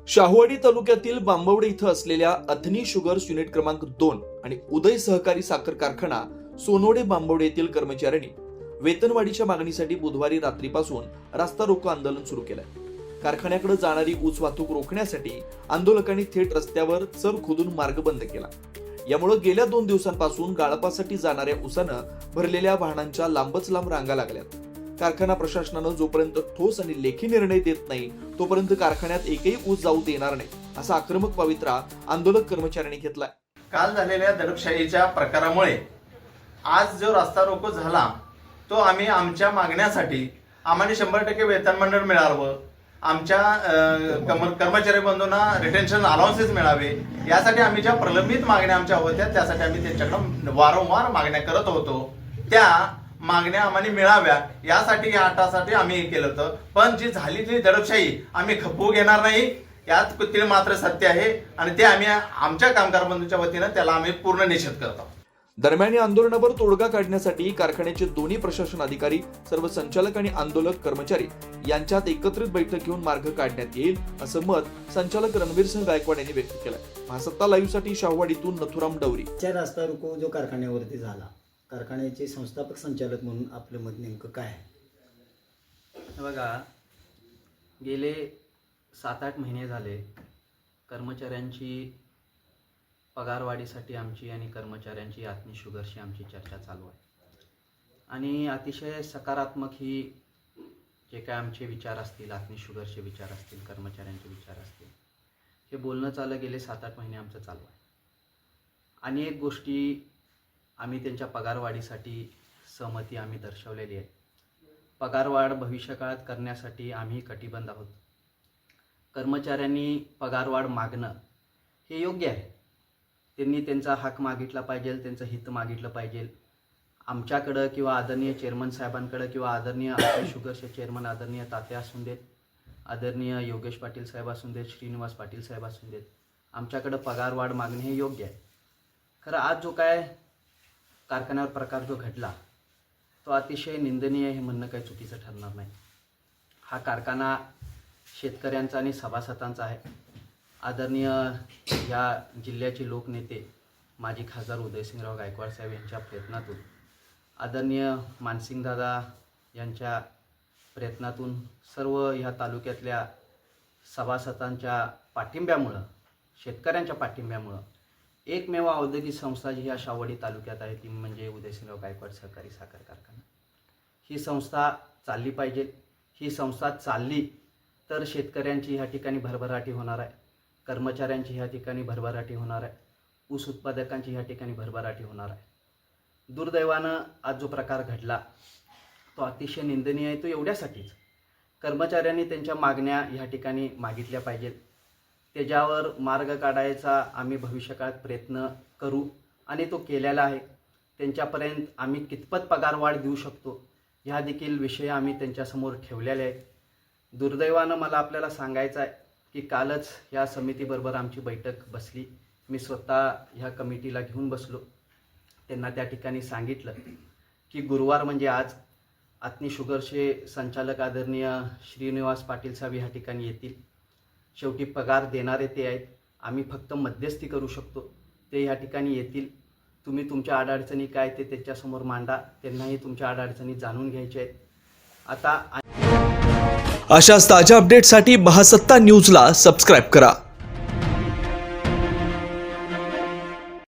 शाहूवाडी तालुक्यातील बांबवडे इथं असलेल्या अथनी शुगर्स युनिट क्रमांक 2 आणि उदय सहकारी साखर कारखाना सोनोडे बांबवडे येथील कर्मचाऱ्यांनी वेतनवाढीच्या मागणीसाठी बुधवारी रात्रीपासून रास्ता रोको आंदोलन सुरू केलंय। कारखान्याकडे जाणारी ऊस वाहतूक रोखण्यासाठी आंदोलकांनी थेट रस्त्यावर चर खोदून मार्ग बंद केला। यामुळे गेल्या 2 दिवसांपासून गाळपासाठी जाणाऱ्या ऊसानं भरलेल्या वाहनांच्या लांबच लांब रांगा लागल्यात। कारखाना प्रशासनानं जोपर्यंत ठोस आणि लेखी निर्णय देत नाही तोपर्यंत कारखान्यात एकही ऊस जाऊ देणार नाही असा आक्रमक पवित्रा आंदोलक कर्मचाऱ्यांनी घेतलाय। काल झालेल्या दडपशाहीच्या प्रकारामुळे आज जो रास्ता रोको झाला तो आम्ही आमच्या मागण्यासाठी आम्हाला 100% वेतन मंडळ मिळावं, आमच्या कर्मचारी बंधूंना रिटेन्शन अलाउन्सेस मिळावे यासाठी आम्ही ज्या प्रलंबित मागण्या आमच्या होत्या त्यासाठी आम्ही त्यांच्याकडे वारंवार मागण्या करत होतो। त्या मागण्या आम्हाला मिळाव्या यासाठी या आटासाठी आम्ही केलं होतं। पण जी झालेली दडपशाही आम्ही खपवू घेणार नाही यात कुठे मात्र सत्य आहे आणि ते आम्ही आमच्या कामगार बंधूंच्या वतीनं त्याला आम्ही पूर्ण निषेध करतो। दरम्यान या आंदोलनावर तोडगा काढण्यासाठी कारखान्याचे दोन्ही प्रशासन अधिकारी, सर्व संचालक आणि आंदोलक कर्मचारी यांच्यात एकत्रित बैठक घेऊन मार्ग काढण्यात येईल असं मत संचालक रणवीर सिंह गायकवाड यांनी व्यक्त केलंय। महासत्ता लाईव्ह साठी शाहूवाडीतून नथुराम डवरी। रास्ता रोको जो कारखान्यावरती झाला, कारखान्याचे संस्थापक संचालक म्हणून आपलं मत नेमकं काय आहे? बघा, गेले 7-8 महिने झाले कर्मचाऱ्यांची पगारवाढीसाठी आमची आणि कर्मचाऱ्यांची अथनी शुगर्सची आमची चर्चा चालू आहे आणि अतिशय सकारात्मक ही जे काय आमचे विचार असतील, अथनी शुगर्सचे विचार असतील, कर्मचाऱ्यांचे विचार असतील, हे बोलणं चाललं गेले 7-8 महिने आमचं चालू आहे। अनेक गोष्टी आम्ही त्यांच्या पगारवाढीसाठी सहमती आम्ही दर्शवलेली आहे। पगारवाढ भविष्यकाळात करण्यासाठी आम्ही कटिबद्ध आहोत। कर्मचाऱ्यांनी पगारवाढ मागणं हे योग्य आहे, त्यांनी त्यांचा हक मागितला पाहिजे, त्यांचं हित मागितलं पाहिजे। आमच्याकडं किंवा आदरणीय चेअरमन साहेबांकडं किंवा आदरणीय अथनी शुगर्सचे चेअरमन आदरणीय तात्या असून देत, आदरणीय योगेश पाटील साहेब असून देत, श्रीनिवास पाटील साहेब असून देत, आमच्याकडं पगारवाढ मागणे हे योग्य आहे। खरं आज जो काय कारखान्यावर प्रकार जो घडला तो अतिशय निंदनीय हे म्हणणं काही चुकीचं ठरणार नाही। हा कारखाना शेतकऱ्यांचा आणि सभासदांचा आहे। आदरणीय या जिल्ह्याचे लोकनेते माजी खासदार उदयसिंगराव गायकवाड साहेब यांच्या प्रयत्नातून, आदरणीय मानसिंगदादा यांच्या प्रयत्नातून, सर्व ह्या तालुक्यातल्या सभासदांच्या पाठिंब्यामुळं, शेतकऱ्यांच्या पाठिंब्यामुळं एकमेव औद्योगिक संस्था जी ह्या शाहूवाडी तालुक्यात आहे ती म्हणजे उदयसिंगराव गायकवाड सहकारी साखर कारखाना। ही संस्था चालली पाहिजे। ही संस्था चालली तर शेतकऱ्यांची ह्या ठिकाणी भरभराटी होणार आहे, कर्मचाऱ्यांची ह्या ठिकाणी भरभराटी होणार आहे, ऊस उत्पादकांची ह्या ठिकाणी भरभराटी होणार आहे। दुर्दैवानं आज जो प्रकार घडला तो अतिशय निंदनीय आहे। तो एवढ्यासाठीच कर्मचाऱ्यांनी त्यांच्या मागण्या ह्या ठिकाणी मागितल्या पाहिजेत, त्याच्यावर मार्ग काढायचा आम्ही भविष्यकाळात प्रयत्न करू आणि तो केलेला आहे। त्यांच्यापर्यंत आम्ही कितपत पगारवाढ देऊ शकतो ह्या देखील विषय आम्ही त्यांच्यासमोर ठेवलेले आहेत। दुर्दैवानं मला आपल्याला सांगायचं आहे की कालच या समितीबरोबर आमची बैठक बसली। मी स्वतः ह्या कमिटीला घेऊन बसलो, त्यांना त्या ठिकाणी सांगितलं की गुरुवार म्हणजे आज अथनी शुगर्सचे संचालक आदरणीय श्रीनिवास पाटील साहेब ह्या ठिकाणी येतील। शेवटी पगार देणारे ते आहेत, आम्ही फक्त मध्यस्थी करू शकतो। ते ह्या ठिकाणी येतील, तुम्ही तुमच्या अडचणी काय ते त्यांच्यासमोर मांडा, त्यांनाही तुमच्या अडचणी जाणून घ्यायच्या आहेत। आता अशाच ताज्या अपडेटसाठी महासत्ता न्यूजला सबस्क्राईब करा।